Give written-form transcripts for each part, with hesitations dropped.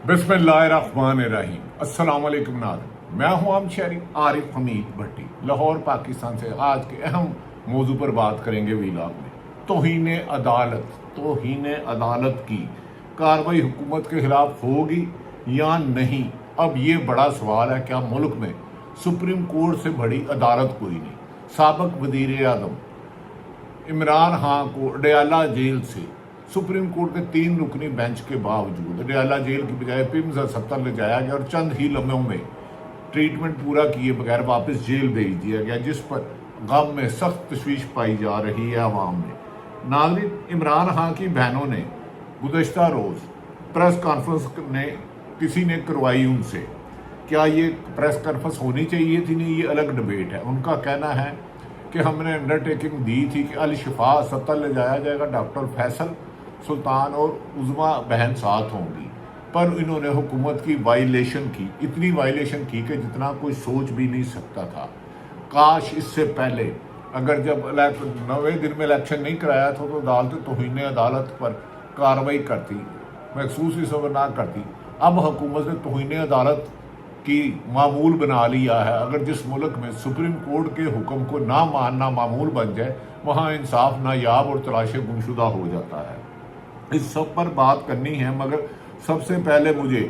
बिस्मिल्लाहिर्रहमानिर्रहीम। अस्सलाम वालेकुम नाज़रीन, मैं हूं आम शहरी आरिफ हमीद भट्टी, लाहौर पाकिस्तान से। आज के अहम मौजू पर बात करेंगे व्लॉग में। तौहीन अदालत की कार्रवाई हुकूमत के खिलाफ होगी या नहीं। अब ये बड़ा सवाल है, क्या मुल्क में सुप्रीम कोर्ट से बड़ी अदालत कोई नहीं। साबिक वज़ीर आज़म इमरान खान को अडयाला जेल से सुप्रीम कोर्ट के 3 रुकनी बेंच के बावजूद अडयाला जेल की बजाय पिम्स अस्पताल ले जाया गया और चंद ही लम्हों में ट्रीटमेंट पूरा किए बगैर वापस जेल भेज दिया गया, जिस पर गम में सख्त तशवीश पाई जा रही है आवाम में। नाज़रीन, इमरान खान की बहनों ने गुज़श्ता रोज़ प्रेस कॉन्फ्रेंस किसी ने करवाई उनसे। क्या ये प्रेस कॉन्फ्रेंस होनी चाहिए थी? नहीं, ये अलग डिबेट है। उनका कहना है कि हमने अंडरटेकिंग दी थी कि अल शिफा अस्पताल ले जाया जाएगा, डॉक्टर फैसल सुल्तान और उज़मा बहन साथ होंगी, पर इन्होंने हुकूमत की वायलेशन की, इतनी वायलेशन की कि जितना कोई सोच भी नहीं सकता था। काश इससे पहले अगर जब 90 दिन में इलेक्शन नहीं कराया था तो अदालत तौहीन अदालत पर कार्रवाई करती, महसूस ही सबर ना करती। अब हुकूमत ने तौहीन अदालत की मामूल बना लिया है। अगर जिस मुल्क में सुप्रीम कोर्ट के हुक्म को ना मानना मामूल बन जाए, वहाँ इंसाफ नायाब और तलाशे गुमशुदा हो जाता है। इस सब पर बात करनी है, मगर सबसे पहले मुझे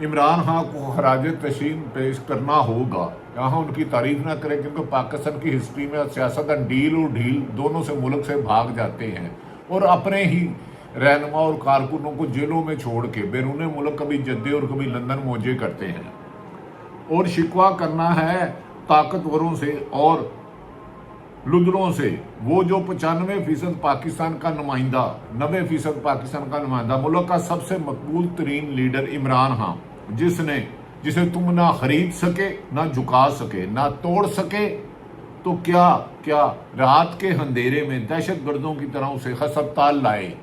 इमरान खान को खराज तस्लीम पेश करना होगा। यहाँ उनकी तारीफ ना करें, क्योंकि पाकिस्तान की हिस्ट्री में सियासतदान डील और ढील दोनों से मुल्क से भाग जाते हैं और अपने ही रहनुमा और कारकुनों को जेलों में छोड़ के बैरून मुल्क कभी जद्दे और कभी लंदन मौजे करते हैं। और शिकवा करना है ताकतवरों से और लुदरों से। वो जो 95% पाकिस्तान का नुमाइंदा, 90% पाकिस्तान का नुमाइंदा, मुल्क का सबसे मकबूल तरीन लीडर इमरान खान, जिसे तुम ना खरीद सके, ना झुका सके, ना तोड़ सके, तो क्या रात के अंधेरे में दहशत गर्दों की तरह उसे हस्पताल लाए।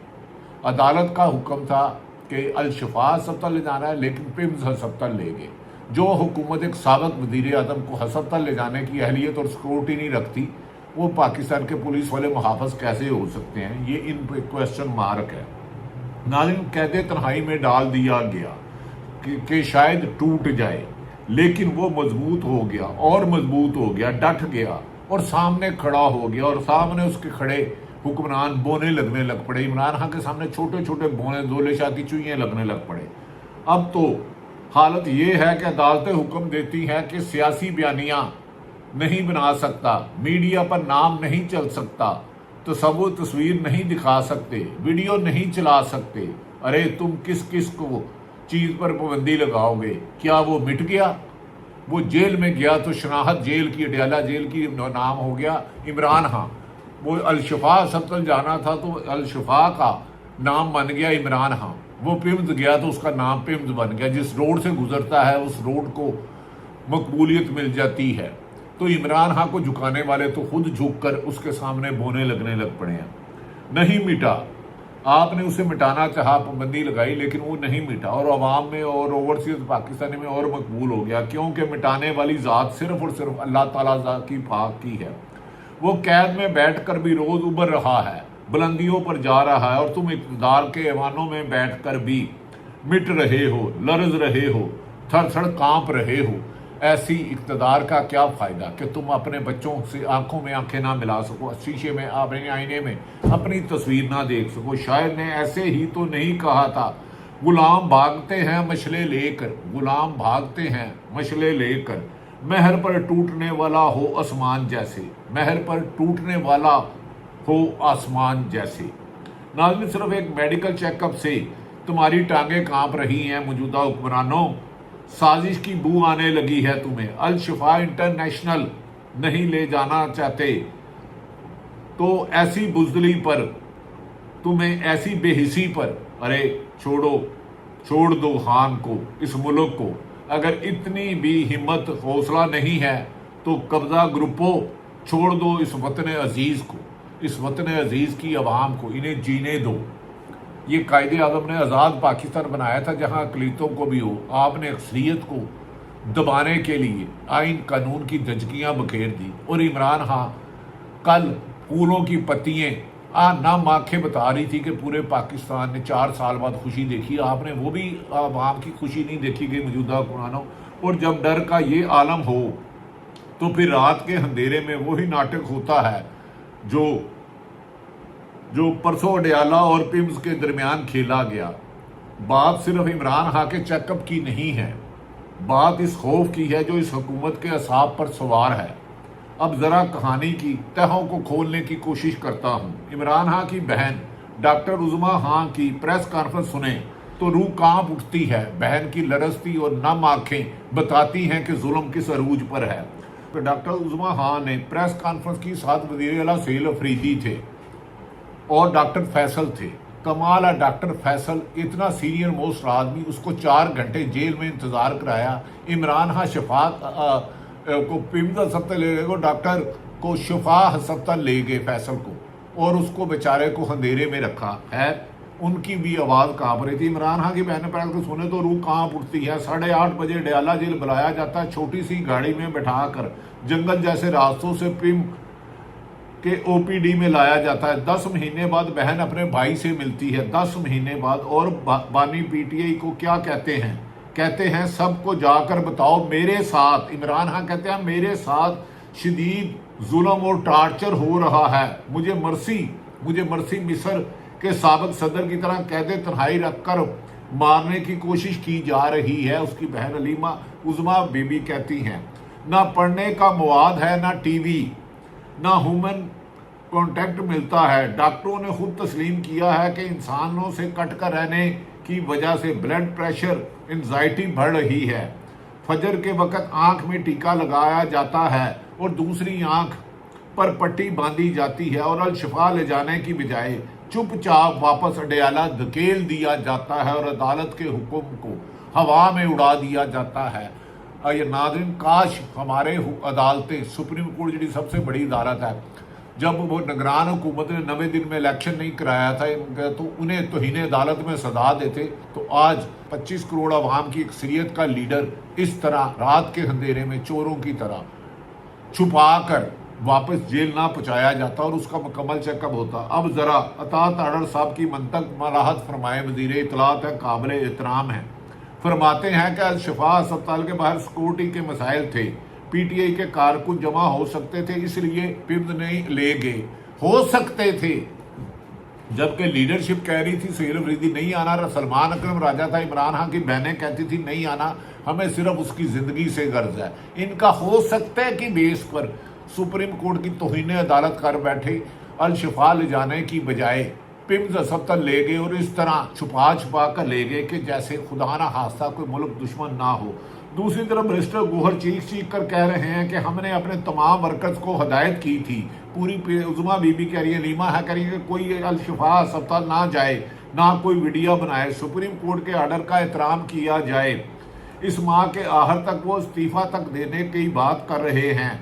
अदालत का हुक्म था कि अल शिफा अस्पताल ले जाना है, लेकिन पिम्स अस्पताल ले गए। जो हुकूमत एक साबिक वज़ीर आज़म को हस्पताल ले जाने की अहलियत और सिक्योरिटी नहीं रखती, वो पाकिस्तान के पुलिस वाले मुहाफ़िज़ कैसे हो सकते हैं? ये इन पे क्वेश्चन मार्क है। नाज़रीन, कैदे तन्हाई में डाल दिया गया कि शायद टूट जाए, लेकिन वो मजबूत हो गया और मजबूत हो गया, डट गया और सामने खड़ा हो गया, और सामने उसके खड़े हुक्मरान बोने लगने लग पड़े। इमरान खान के सामने छोटे छोटे बोने, दोले शाती चुइयाँ लगने लग पड़े। अब तो हालत ये है कि अदालतें हुक्म देती हैं कि सियासी बयानियाँ नहीं बना सकता, मीडिया पर नाम नहीं चल सकता, तस्वीर नहीं दिखा सकते, वीडियो नहीं चला सकते। अरे तुम किस किस को चीज़ पर पाबंदी लगाओगे? क्या वो मिट गया? वो जेल में गया तो शनाख्त जेल की, अडयाला जेल की नाम हो गया इमरान खान। वो अल शिफा अस्पताल जाना था तो अल शिफा का नाम बन गया इमरान खान। वो पिम्स गया तो उसका नाम पिम्स बन गया। जिस रोड से गुजरता है उस रोड को मकबूलियत मिल जाती है। तो इमरान खान को झुकाने वाले तो खुद झुककर उसके सामने बोने लगने लग पड़े हैं। नहीं मिटा, आपने उसे मिटाना चाहा, पाबंदी लगाई, लेकिन वो नहीं मिटा और अवाम में और ओवरसीज पाकिस्तानी में और मकबूल हो गया, क्योंकि मिटाने वाली ज़ात सिर्फ और सिर्फ अल्लाह ताला की पाक की है। वो कैद में बैठकर भी रोज़ उबर रहा है, बुलंदियों पर जा रहा है, और तुम इक़्तिदार के ऐवानों में बैठकर भी मिट रहे हो, लर्ज रहे हो, थर थर काँप रहे हो। ऐसी इक़्तिदार का क्या फ़ायदा कि तुम अपने बच्चों से आंखों में आंखें ना मिला सको, शीशे में, अपने आईने में अपनी तस्वीर ना देख सको। शायर ने ऐसे ही तो नहीं कहा था, गुलाम भागते हैं मशले लेकर, गुलाम भागते हैं मशले लेकर, महर पर टूटने वाला हो आसमान जैसे, महर पर टूटने वाला हो आसमान जैसे। नाज़रीन, सिर्फ एक मेडिकल चेकअप से तुम्हारी टांगें कांप रही हैं। मौजूदा हुक्मरानों, साजिश की बू आने लगी है तुम्हें। अल शिफा इंटरनेशनल नहीं ले जाना चाहते तो ऐसी बुज़दिली पर, तुम्हें ऐसी बेहिसी पर, अरे छोड़ दो खान को, इस मुल्क को। अगर इतनी भी हिम्मत हौसला नहीं है तो कब्जा ग्रुपों छोड़ दो इस वतन अजीज़ को, इस वतन अजीज़ की आवाम को, इन्हें जीने दो। ये कायदे आज़म ने आज़ाद पाकिस्तान बनाया था जहाँ अक़लियतों को भी हो। आपने अक्सरियत को दबाने के लिए आइन कानून की धज्जियाँ बखेर दी, और इमरान खान कल फूलों की पत्तियाँ नाम आंखें बता रही थी कि पूरे पाकिस्तान ने 4 साल बाद खुशी देखी, आपने वो भी आवाम की खुशी नहीं देखी गई मौजूदा हुक्मरानों। और जब डर का ये आलम हो तो फिर रात के अंधेरे में वही नाटक होता है जो परसों अडयाला और पिम्स के दरमियान खेला गया। बात सिर्फ इमरान खान के चेकअप की नहीं है, बात इस खौफ की है जो इस हुकूमत के असाब पर सवार है। अब जरा कहानी की तहों को खोलने की कोशिश करता हूँ। इमरान खान की बहन डॉक्टर उज़मा खान की प्रेस कॉन्फ्रेंस सुने तो रूह कांप उठती है। बहन की लरसती और नम आंखें बताती हैं कि जुल्म किस अरूज पर है। तो डॉक्टर उज़मा खान ने प्रेस कॉन्फ्रेंस की, साथ वज़ीर आला सहेल अफरीदी थे और डॉक्टर फैसल थे। कमाल है, डॉक्टर फैसल इतना सीनियर मोस्ट आदमी, उसको 4 घंटे जेल में इंतजार कराया। इमरान खान शफात को पिम्स अस्पताल ले गए, डॉक्टर को शफा अस्पताल ले गए फैसल को, और उसको बेचारे को अंधेरे में रखा है। उनकी भी आवाज़ कांप रही थी। इमरान खान की बहन पैर को सुने तो रूह कांप उठती है। 8:30 बजे अडयाला जेल बुलाया जाता है, छोटी सी गाड़ी में बैठाकर जंगल जैसे रास्तों से पिम के ओपीडी में लाया जाता है। 10 महीने बाद बहन अपने भाई से मिलती है, 10 महीने बाद। और बानी पीटीआई को क्या कहते हैं? कहते हैं सबको जाकर बताओ मेरे साथ, इमरान खान कहते हैं मेरे साथ शदीद जुल्म और टार्चर हो रहा है। मुझे मर्सी मिस्र के साबिक सदर की तरह कैदे तन्हाई रखकर मारने की कोशिश की जा रही है। उसकी बहन अलीमा उज़मा बीबी कहती हैं ना पढ़ने का मवाद है, ना टीवी, ना ह्यूमन कांटेक्ट मिलता है। डॉक्टरों ने खुद तस्लीम किया है कि इंसानों से कट कर रहने की वजह से ब्लड प्रेशर, एंजाइटी बढ़ रही है। फजर के वक्त आंख में टीका लगाया जाता है और दूसरी आंख पर पट्टी बांधी जाती है और अल-शिफा ले जाने की बजाय चुपचाप वापस अडयाला धकेल दिया जाता है और अदालत के हुक्म को हवा में उड़ा दिया जाता है। ये नाज़रीन, काश हमारे अदालतें, सुप्रीम कोर्ट जी सबसे बड़ी अदालत है, जब वो निगरान हुकूमत ने 90 दिन में इलेक्शन नहीं कराया था तो उन्हें तौहीन अदालत में सजा देते, तो आज 25 करोड़ अवाम की अक्सरियत का लीडर इस तरह रात के अंधेरे में चोरों की तरह छुपा कर वापस जेल ना पहुंचाया जाता और उसका मुकम्मल चेकअप होता। अब जरा अतात अडर साहब की मंतक मलाहत फरमाए। वज़ीर इत्तलात है, काबिल एहतराम है। फरमाते हैं कि अल-शिफा अस्पताल के बाहर सिक्योरिटी के मसाइल थे, पीटीआई के कारकुन जमा हो सकते थे, इसलिए पिम्स नहीं ले गए। हो सकते थे, जबकि लीडरशिप कह रही थी सहेल अफरीदी नहीं आना, सलमान अकरम राजा था, इमरान खान की बहनें कहती थी नहीं आना, हमें सिर्फ उसकी जिंदगी से गर्ज है। इनका हो सकता है कि बेस पर सुप्रीम कोर्ट की तौहीन अदालत कर बैठे, अल-शिफा ले जाने की बजाय पिम्स अस्पताल ले गए और इस तरह छुपा कर ले गए कि जैसे खुदा ना खास्ता कोई मुल्क दुश्मन ना हो। दूसरी तरफ मिनिस्टर गौहर चीख कर कह रहे हैं कि हमने अपने तमाम वर्कर्स को हदायत की थी। पूरी उज़मा बीबी कह रही है, लीमा है कह रही है कि कोई अल-शिफा अस्पताल ना जाए, ना कोई वीडियो बनाए, सुप्रीम कोर्ट के आर्डर का एहतराम किया जाए। इस माह के आखिर तक वो इस्तीफा तक देने की बात कर रहे हैं।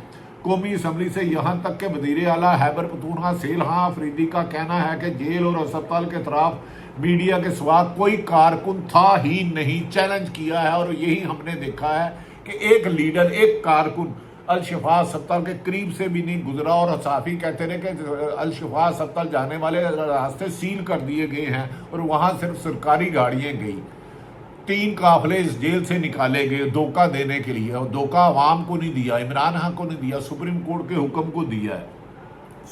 कौमी असम्बली से यहाँ तक के वज़ीर आला खैबर पख्तूनख्वा सहेल खान अफरीदी का कहना है कि जेल और अस्पताल के अतराफ मीडिया के सिवा कोई कारकुन था ही नहीं। चैलेंज किया है और यही हमने देखा है कि एक लीडर, एक कारकुन अल-शिफा अस्पताल के करीब से भी नहीं गुजरा और सहाफ़ी कहते रहे कि अल-शिफा अस्पताल जाने वाले रास्ते सील कर दिए गए हैं और वहाँ सिर्फ सरकारी गाड़ियाँ गई। 3 काफिले इस जेल से निकाले गए धोखा देने के लिए, और धोखा आवाम को नहीं दिया, इमरान खान को नहीं दिया, सुप्रीम कोर्ट के हुक्म को दिया है।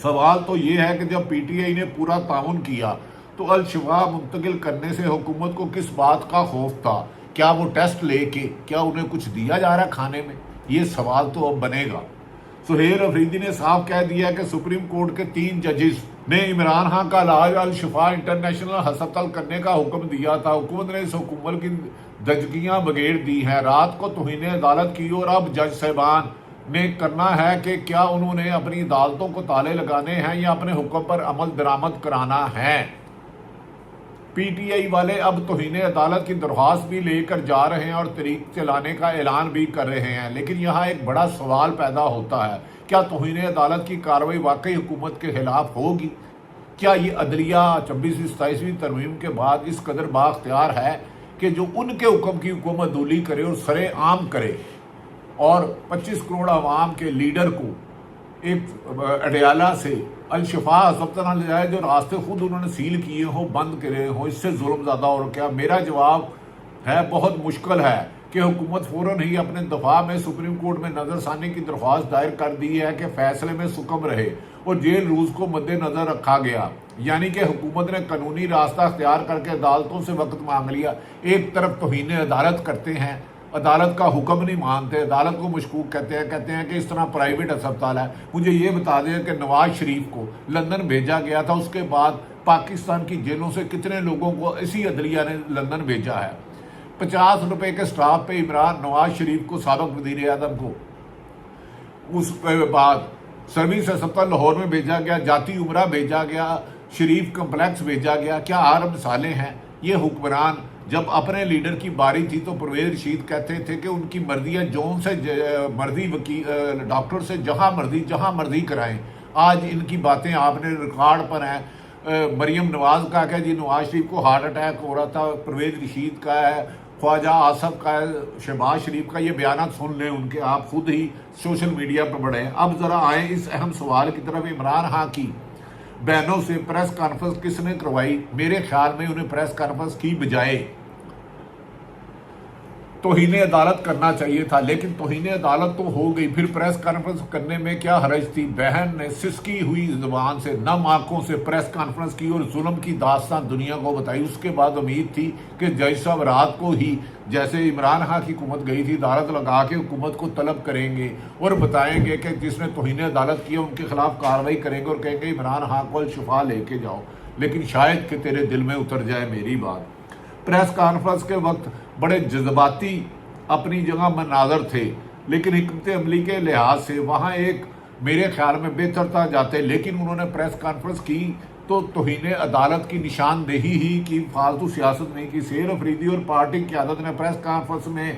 सवाल तो ये है कि जब पीटीआई ने पूरा ताउन किया तो अल-शिफा मुंतकिल करने से हुकूमत को किस बात का खौफ था? क्या वो टेस्ट लेके क्या उन्हें कुछ दिया जा रहा है खाने में? ये सवाल तो अब बनेगा। सहेल अफरीदी ने साफ कह दिया कि सुप्रीम कोर्ट के 3 जजेस ने इमरान खान का इलाज अल-शिफा इंटरनेशनल अस्पताल करने का हुक्म दिया था। हुकूमत ने इस हुकूमत की दजगियां बगेड़ दी हैं, रात को तौहीन अदालत की, और अब जज साहबान ने करना है कि क्या उन्होंने अपनी अदालतों को ताले लगाने हैं या अपने हुक्म पर अमल दरामद कराना है। पीटीआई वाले अब तौहीन अदालत की दरख्वास्त भी लेकर जा रहे हैं और तरीक चलाने का ऐलान भी कर रहे हैं। लेकिन यहाँ एक बड़ा सवाल पैदा होता है, क्या तौहीन अदालत की कार्रवाई वाकई हुकूमत के खिलाफ होगी? क्या ये अदलिया 26वीं 27वीं तरमीम के बाद इस कदर बाख्तियार है कि जो उनके हुक्म की हुकूमतदूली करे और सरे आम करे और 25 करोड़ आवाम के लीडर को ایک اڈیالہ سے الشفا ہسپتال لے جائے جو راستے خود انہوں نے سیل کیے ہوں، بند کرے ہوں، اس سے ظلم زیادہ اور کیا؟ میرا جواب ہے بہت مشکل ہے کہ حکومت فوراً ہی اپنے دفاع میں سپریم کورٹ میں نظر ثانی کی درخواست دائر کر دی ہے کہ فیصلے میں سکم رہے اور جیل روز کو مد نظر رکھا گیا، یعنی کہ حکومت نے قانونی راستہ اختیار کر کے عدالتوں سے وقت مانگ لیا۔ ایک طرف توہین عدالت کرتے ہیں، عدالت کا حکم نہیں مانتے، عدالت کو مشکوک کہتے ہیں کہ اس طرح پرائیویٹ ہسپتال ہے۔ مجھے یہ بتا دیں کہ نواز شریف کو لندن بھیجا گیا تھا، اس کے بعد پاکستان کی جیلوں سے کتنے لوگوں کو اسی عدلیہ نے لندن بھیجا ہے؟ 50 روپے کے سٹاف پہ عمران نواز شریف کو، سابق وزیر اعظم کو، اس کے بعد سروس ہسپتال لاہور میں بھیجا گیا، جاتی عمرہ بھیجا گیا، شریف کمپلیکس بھیجا گیا۔ کیا اور مثالیں ہیں؟ یہ حکمران جب اپنے لیڈر کی باری تھی تو پرویز رشید کہتے تھے کہ ان کی مرضی ہے، جون سے مرضی ڈاکٹر سے جہاں مرضی کرائیں۔ آج ان کی باتیں آپ نے ریکارڈ پر ہیں۔ مریم نواز کا کہ جی نواز شریف کو ہارٹ اٹیک ہو رہا تھا، پرویز رشید کا ہے، خواجہ آصف کا ہے، شہباز شریف کا، یہ بیانات سن لیں ان کے، آپ خود ہی سوشل میڈیا پر بڑھیں۔ اب ذرا آئیں اس اہم سوال کی طرف۔ عمران خان کی بہنوں سے پریس کانفرنس کس نے کروائی؟ میرے خیال میں انہیں پریس کانفرنس کی بجائے توہین عدالت کرنا چاہیے تھا، لیکن توہین عدالت تو ہو گئی، پھر پریس کانفرنس کرنے میں کیا حرج تھی؟ بہن نے سسکی ہوئی زبان سے، نم آنکھوں سے پریس کانفرنس کی اور ظلم کی داستان دنیا کو بتائی۔ اس کے بعد امید تھی کہ جج صاحب رات کو ہی جیسے عمران خان کی حکومت گئی تھی عدالت لگا کے حکومت کو طلب کریں گے اور بتائیں گے کہ جس نے توہین عدالت کیا ان کے خلاف کارروائی کریں گے اور کہیں گے عمران خان کو الشفا لے کے جاؤ، لیکن شاید کہ تیرے دل میں اتر جائے میری بات۔ پریس کانفرنس کے وقت بڑے جذباتی اپنی جگہ مناظر تھے، لیکن حکمت عملی کے لحاظ سے وہاں ایک میرے خیال میں بہتر تھا جاتے، لیکن انہوں نے پریس کانفرنس کی تو توہین عدالت کی نشاندہی ہی کی، فالتو سیاست نہیں کی۔ سیر افریدی اور پارٹی قیادت نے پریس کانفرنس میں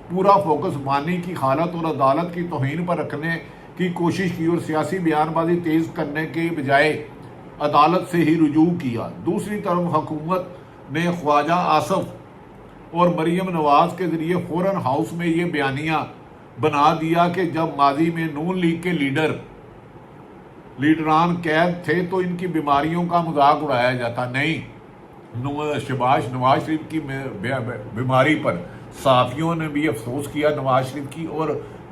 پورا فوکس بانی کی حالت اور عدالت کی توہین پر رکھنے کی کوشش کی اور سیاسی بیان بازی تیز کرنے کے بجائے عدالت سے ہی رجوع کیا۔ دوسری طرف حکومت نے خواجہ آصف اور مریم نواز کے ذریعے فوراً ہاؤس میں یہ بیانیہ بنا دیا کہ جب ماضی میں نون لیگ کے لیڈران قید تھے تو ان کی بیماریوں کا مذاق اڑایا جاتا نہیں۔ نواز شریف کی بیماری پر صحافیوں نے بھی افسوس کیا نواز شریف کی، اور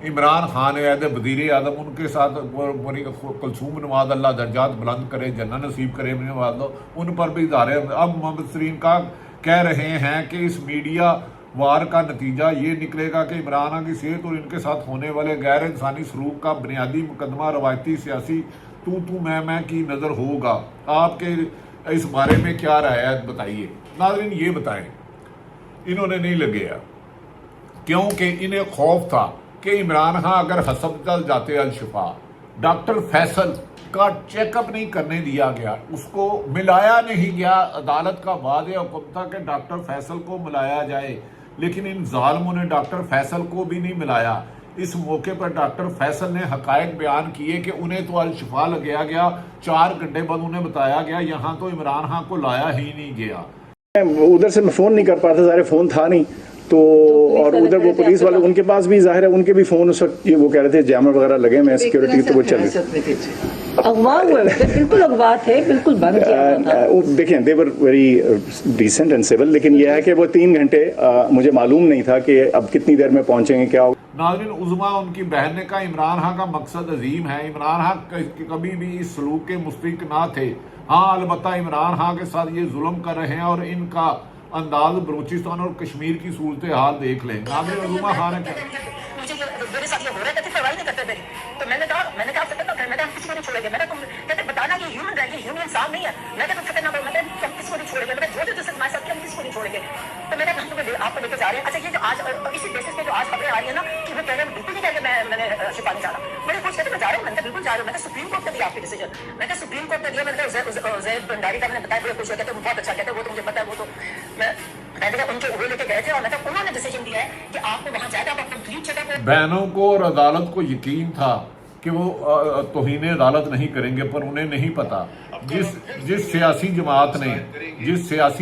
عمران خان وزیر اعظم ان کے ساتھ کلثوم نواز اللہ درجات بلند کرے، جنت نصیب کرے نواز، ان پر بھی اظہار۔ اب مبصرین کا کہہ رہے ہیں کہ اس میڈیا وار کا نتیجہ یہ نکلے گا کہ عمران خان کی صحت اور ان کے ساتھ ہونے والے غیر انسانی سلوک کا بنیادی مقدمہ روایتی سیاسی تو میں کی نظر ہوگا۔ آپ کے اس بارے میں کیا رائے ہے بتائیے۔ ناظرین یہ بتائیں، انہوں نے نہیں لگیا کیونکہ انہیں خوف تھا کہ عمران خان اگر ہسپتال جاتے الشفا، ڈاکٹر فیصل کا چیک اپ نہیں کرنے دیا گیا، اس کو ملایا نہیں گیا۔ عدالت کا واضح حکم تھا کہ ڈاکٹر فیصل کو ملایا جائے، لیکن ان ظالموں نے ڈاکٹر فیصل کو بھی نہیں ملایا۔ اس موقع پر ڈاکٹر فیصل نے حقائق بیان کیے کہ انہیں تو الشفا لگایا گیا، 4 گھنٹے بعد انہیں بتایا گیا یہاں تو عمران خان کو لایا ہی نہیں گیا۔ ادھر سے میں فون نہیں کر پا تھا، ظاہر فون تھا نہیں تو، اور ادھر وہ پولیس والے ان کے پاس بھی ظاہر ہے ان کے بھی فون اس وقت وہ کہہ رہے تھے جیمر وغیرہ لگے میں سیکورٹی تو وہ چل رہی اغوا ہوئے تھے، بالکل اغوا تھے، بالکل بند کیا ہوا تھا۔ دیکھیں they were very decent and civil, لیکن یہ ہے کہ وہ 3 گھنٹے مجھے معلوم نہیں تھا کہ اب کتنی دیر میں پہنچیں گے کیا۔ ناظرین عظما ان کی بہن نے کہا عمران خان کا مقصد عظیم ہے، عمران خان کبھی بھی اس سلوک کے مستحق نہ تھے، ہاں البتہ عمران خان کے ساتھ یہ ظلم کر رہے ہیں اور ان کا انداز بلوچستان اور کشمیر کی صورتحال دیکھ لیں۔ ناظرین عظما خان نے مجھے میرے ساتھ یہ ہو رہا ہے کہ پرواہ نہیں کرتے میری، تو میں نے کہا آپ سے کہتا ہوں، میں نے کسی کو نہیں چھوڑیں گے، میں نے تم کہتے بتانا یہ ہیومن رائٹ، یہ ہیومن انسان نہیں ہے، میں نے فکر نہ میں ہم کسی کو نہیں چھوڑیں گے، میں جو جس ہمارے ساتھ ہم کسی کو نہیں چھوڑیں گے، تو میں نے آپ کو لے کے جا رہے ہیں۔ اچھا یہ جو آج اسی بیسس پہ جو آج خبریں آ رہی ہیں نا کہ وہ کہہ رہے ہیں بالکل نہیں کہہ رہے میں نے شفا نہیں جانا، میں نے کچھ کہتے میں جا رہا ہوں، میں نے بالکل جا رہا ہوں، میں نے سپریم کورٹ نے دیا آپ کی ڈیسیجن، میں نے سپریم کورٹ نے دیا، میں نے زید بنڈاری کا میں نے بتایا بڑے خوش ہو کہتے ہیں بہت اچھا، کہتے ہیں وہ تو مجھے پتا ہے، وہ تو میں ان کے اوے لے کے گئے تھے اور انہوں نے ڈیسیجن دیا ہے کہ آپ کو وہاں جائے گا، آپ کمپلیٹ چیک اپ۔ بہنوں کو اور عدالت کو یقین تھا کہ وہ توہین अदालत नहीं करेंगे, पर उन्हें नहीं पता जिस सियासी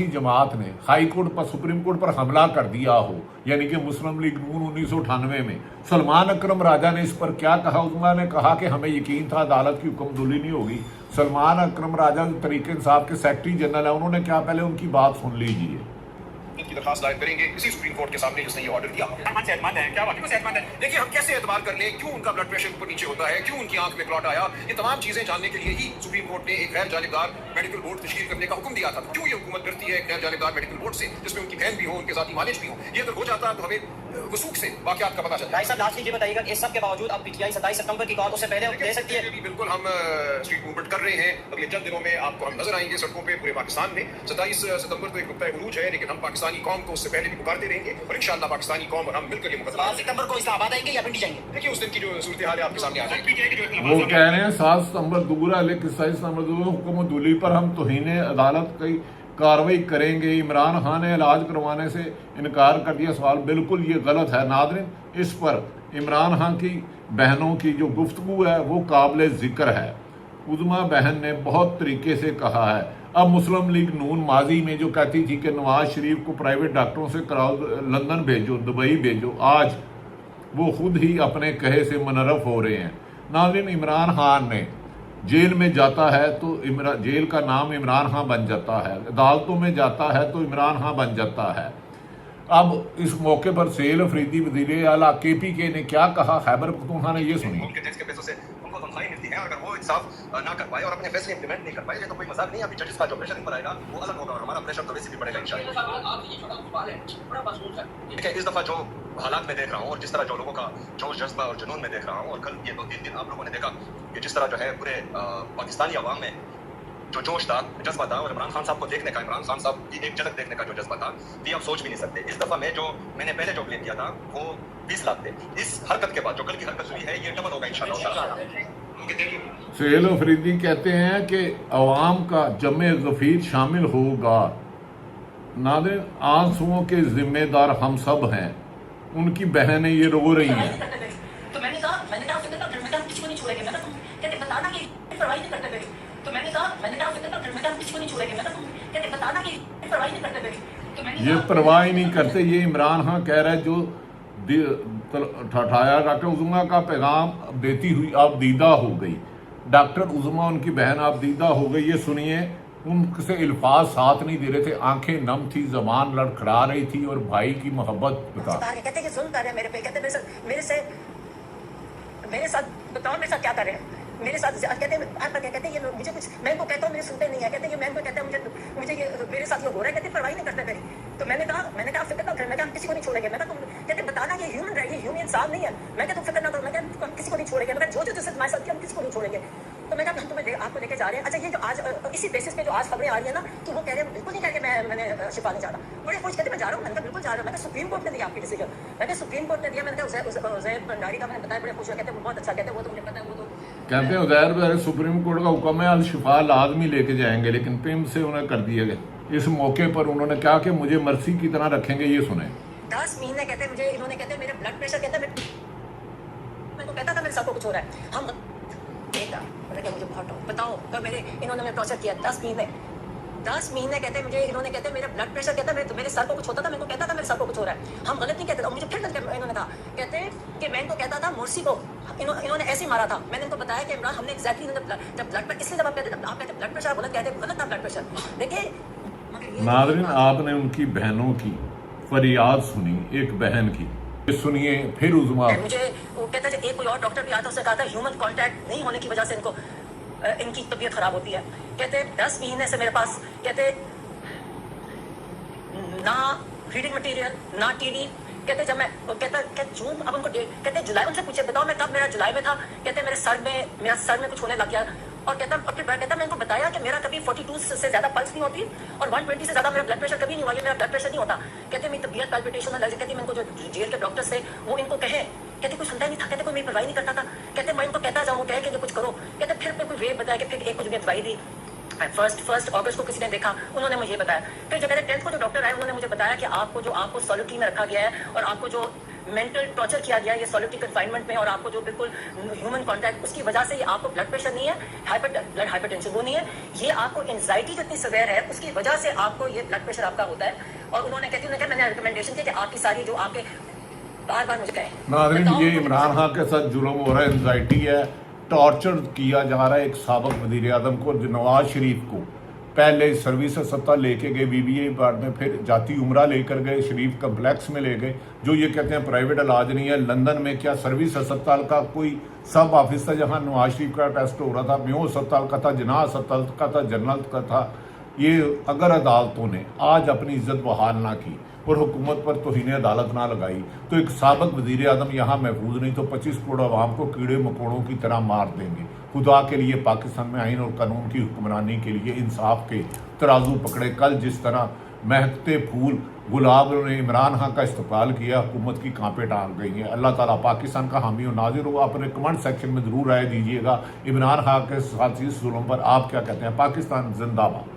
जमात ने हाई कोर्ट पर, सुप्रीम कोर्ट पर हमला कर दिया हो, यानी कि मुस्लिम लीग नून 1998 में, सलमान अकरम राजा ने इस पर क्या कहा? उस्मा ने कहा कि हमें यकीन था अदालत की हुक्मदुली नहीं होगी। सलमान अकरम राजा जो तरीके इंसाफ के सेक्रेटरी जनरल है, उन्होंने क्या, पहले उनकी बात सुन लीजिए। की दरखास्त दायर करेंगे इसी सुप्रीम कोर्ट के सामने जिसने ये ऑर्डर दिया। सेहतमंद है, क्या वाकई में सेहतमंद है? देखिए हम कैसे एतबार कर लें, क्यों उनका ब्लड प्रेशर ऊपर नीचे होता है, क्यों उनकी आंख में क्लॉट आया, ये तमाम चीजें जानने के लिए ही सुप्रीम कोर्ट ने एक गैर जानिबदार मेडिकल बोर्ड तश्कील करने का हुक्म दिया था। क्यों ये हुकूमत डरती है गैर जानिबदार मेडिकल बोर्ड से, जिसमें उनकी बहन भी हो, उनके साथी मालिज भी हो? ये अगर हो जाता तो हमें वसूख से वाकयात का पता चलता। भाई साहब लास्ट ये बताइएगा कि इस सब के बावजूद अब पीटीआई 27 सितंबर की कॉल उससे पहले दे सकती है? बिल्कुल हम स्ट्रीट मूवमेंट कर रहे हैं, अगले चंद दिनों में आपको हम नजर आएंगे सड़कों पे पूरे पाकिस्तान में। 27 सितंबर तो एक नुक्ता उरूज है, लेकिन हम पाकिस्तानी कौम को उससे पहले भी पुकारते रहेंगे और इंशाअल्लाह पाकिस्तानी कौम और हम मिलकर ये मुकदमा। 7 सितंबर को इस्लामाबाद आएंगे या पिंडी जाएंगे? देखिए उस दिन की जो सूरत हाल है आपके सामने आ जाएगी। वो कह रहे हैं 7 सितंबर दूर है, लेकिन 27 सितंबर हुक्मदुली पर हम तौहीन अदालत की कार्रवाई करेंगे। इमरान खान ने इलाज करवाने से इनकार कर दिया। सवाल बिल्कुल ये गलत है। नाज़रीन, इस पर इमरान खान की बहनों की जो गुफ्तगू है वो काबिल ज़िक्र है। उज़मा बहन ने बहुत तरीके से कहा है। अब मुस्लिम लीग नून माजी में जो कहती थी कि नवाज शरीफ को प्राइवेट डॉक्टरों से कराओ, लंदन भेजो, दुबई भेजो, आज वो खुद ही अपने कहे से मुनरफ हो रहे हैं। नाज़रीन, इमरान खान ने जेल में जाता है तो जेल का नाम इमरान खान बन जाता है, अदालतों में जाता है तो इमरान खान बन जाता है। अब इस मौके पर सहेल अफरीदी वज़ीर आला KPK ने क्या कहा, खैबर पख्तूनख्वा ने, ये सुनिए। उनके टैक्स के पैसों से उनको तनख्वाहें मिलती हैं, अगर वो इंसाफ ना कर पाए और अपने फैसले इंप्लीमेंट नहीं कर पाए तो कोई मजाक नहीं। अभी जजेस का जो प्रेशर इन पर आएगा वो अलग होगा और हमारा प्रेशर तो वैसे भी बढ़ेगा इंशाअल्लाह। देखिए इस दफा जो हालात में देख रहा हूँ और जिस तरह जो लोगों का जोश जज्बा और जुनून में देख रहा हूँ, और कल ये 2-3 दिन आप लोगों ने देखा कि जिस तरह जो है पूरे पाकिस्तानी अवाम में जो जोश था, जज्बा था, और इमरान खान साहब को देखने का, इमरान खान साहब की एक झलक देखने का जो जज्बा था, ये आप सोच भी नहीं सकते। इस दफा मैंने पहले जो क्लेम किया था वो 20 लाख थे। इस हरकत के बाद जो कल की हरकत हुई है ये डबल होगा इंशाअल्लाह। सहेल अफरीदी कहते हैं कि अवाम का जमे ज़फीर शामिल होगा। नाज़रीन, आंसुओं के जिम्मेदार हम सब हैं। उनकी बहनें ये रो रही हैं। तो मैंने कहा फिक्र कर, मैं किसी को नहीं छोड़ेंगे। मैं कहते बताना कि परवाही नहीं करते मेरी। तो मैंने कहा फिक्र कर, मैं किसी को नहीं छोड़ेंगे। मैं कहते बताना कि परवाही नहीं करते मेरी। तो मैंने ये परवाह ही नहीं करते। ये इमरान खान कह रहा है जो ठठाया डॉक्टर उज़मा का पैगाम देती हुई आप दीदा हो गई। डॉक्टर उज़मा उनकी बहन आप दीदा हो गई। ये सुनिए, उनसे अल्फाज साथ नहीं दे रहे थे, आंखें नम थी, जबान लड़खड़ा रही थी और भाई की मोहब्बत बता। कहते कि जुल्म कर रहे हैं मेरे पे, कहते मेरे साथ बताओ मेरे साथ क्या कर रहे हैं मेरे साथ। कहते ये मुझे कुछ, मैं इनको कहता हूँ मुझे सुनते नहीं है। कहते ये मैं इनको कहता हूँ मुझे ये मेरे साथ ये हो रहा है। कहते परवाही नहीं करते मेरी। तो मैंने कहा फिक्र ना कर, मैं हम किसी को नहीं छोड़ेंगे। मैं तुम कहते बताना ये ह्यूमन राइट, ये ह्यूमन इंसान नहीं है। मैं तुम फिक्र ना करो, मैं हम किसी को नहीं छोड़ेंगे। मैं जो जिससे हमारे साथ हम किसी को नहीं छोड़ेंगे। तो मैं हम तुम्हें आपको लेके जा रहे हैं। अच्छा, ये जो आज इसी बेसिस पे जो आज खबरें आ रही है ना, तो वो कह रहे हैं बिल्कुल नहीं कह के मैंने शिफा नहीं जाना। मुझे कुछ कहते मैं जा रहा हूँ, मैंने बिल्कुल जा रहा हूँ। मैंने सुप्रीम कोर्ट ने दिया आपकी डिसीजन, मैंने सुप्रीम कोर्ट ने दिया। मैंने कहा उज़ैर भंडारी का मैंने बताया, बड़े खुश हुए। कहते वो बहुत अच्छा, कहते वो तो मुझे पता है, वो तो कहते हैं उज़ैर सुप्रीम कोर्ट का हुक्म है, अल शिफा लाजमी लेके जाएंगे, लेकिन पिम से उन्हें कर दिया गया। इस मौके पर उन्होंने कहा कि मुझे मर्सी की तरह रखेंगे। ये सुने। 10 महीने कहते मुझे, इन्होंने कहते मेरे ब्लड प्रेशर, कहते मैं तो कहता था मेरे साथ कुछ हो रहा है। हम देखा मैंने मुझे बहुत बताओ कब इन्होंने मेरे टॉर्चर किया 10 महीने कहते मुझे, इन्होंने कहते मेरा ब्लड प्रेशर, कहता मेरे सर को कुछ होता था, मैं को कहता था मेरे सर को कुछ हो रहा है। हम गलत नहीं कहते थे। मुझे फिर इन्होंने कहा, कहते कि मैं इनको कहता था मोर्सी को इन्होंने ऐसे ही मारा था। मैंने इनको बताया कि इमरान हमने एग्जैक्टली जब ब्लड प्रेशर, इसलिए जब आप कहते ब्लड प्रेशर, गलत कहते, गलत था ब्लड प्रेशर। देखिए नाज़रीन, आपने उनकी बहनों की फरियाद सुनी, एक बहन की। सुनिए फिर उज़मा। मुझे वो कहता है एक कोई और डॉक्टर भी आता, उसने कहा था ह्यूमन कांटेक्ट नहीं होने की वजह से इनकी तबीयत खराब होती है। कहते 10 महीने से मेरे पास, कहते ना रीडिंग मटेरियल, ना टीवी। कहते जब मैं कहता जून, अब उनको कहते जुलाई, उनसे पूछे बताओ मैं कब, मेरा जुलाई में था। कहते मेरे सर में कुछ होने लग गया। और कहता मैं इनको बताया कि मेरा कभी 42 से ज्यादा पल्स नहीं होती और 120 से ज्यादा मेरा ब्लड प्रेशर कभी नहीं हुआ, मेरा ब्लड प्रेशर नहीं होता। कहते मेरी तबीयत पैल्पिटेशन अलग। कहती मैं इनको जो जेल के डॉक्टर्स थे वो इनको कहे, कहते कोई सुनता ही नहीं था। कहते कोई मेरी परवाही नहीं करता था। कहते मैं इनको कहता जाऊँ, कहे कि कुछ करो। कहते फिर कोई वे बताया कि फिर एक कुछ मुझे दवाई दी। फर्स्ट अगस्त को किसी ने देखा, उन्होंने मुझे बताया। फिर जब मेरे 10th को जो डॉक्टर आए, उन्होंने मुझे बताया कि आपको सॉलिटरी में रखा गया है और आपको जो मेंटल टॉर्चर किया गया ये सॉलिटरी कन्फाइनमेंट में, और आपको जो बिल्कुल ह्यूमन कॉन्टैक्ट, उसकी वजह से आपको ब्लड प्रेशर नहीं है, ब्लड हाइपरटेंशन वो नहीं है, ये आपको एंजाइटी जो इतनी सवेयर है उसकी वजह से आपको ये ब्लड प्रेशर आपका होता है। और उन्होंने कहती है मैंने रिकमेंडेशन की कि आपकी सारी जो आपके बार बार मुझे कहें नाज़रीन, ये इमरान खान के साथ जुल्म हो रहा है, एंजाइटी है, टॉर्चर किया जा रहा है एक साबिक वज़ीर आज़म को। नवाज शरीफ को पहले सर्विस सत्ता लेके गए BBA बाद में, फिर जाती उम्रा लेकर गए, शरीफ कम्प्लेक्स में ले गए, जो ये कहते हैं प्राइवेट इलाज नहीं है। लंदन में क्या सर्विस अस्पताल का कोई सब ऑफिस था जहाँ नवाज शरीफ का टेस्ट हो रहा था, म्यो अस्पताल का था, जिन्ना अस्पताल का था, जनरल का था। ये अगर अदालतों ने आज अपनी इज्जत बहाल ना की और हुकूमत पर तौहीन अदालत ना लगाई तो एक साबिक वज़ीर आज़म यहाँ महफूज नहीं तो 25 करोड़ आवाम को कीड़े मकोड़ों की तरह मार देंगे। खुदा के लिए पाकिस्तान में आइन और कानून की हुक्मरानी के लिए इंसाफ के तराजू पकड़े। कल जिस तरह महकते फूल गुलाब ने इमरान खान का इस्तेमाल किया, हुकूमत की कांपे टांग गई हैं। अल्लाह ताला पाकिस्तान का हामी और नाज़िर हो। अपने कमेंट सेक्शन में ज़रूर राय दीजिएगा इमरान खान के साथ इस जुल्म पर आप क्या कहते हैं। पाकिस्तान जिंदाबाद।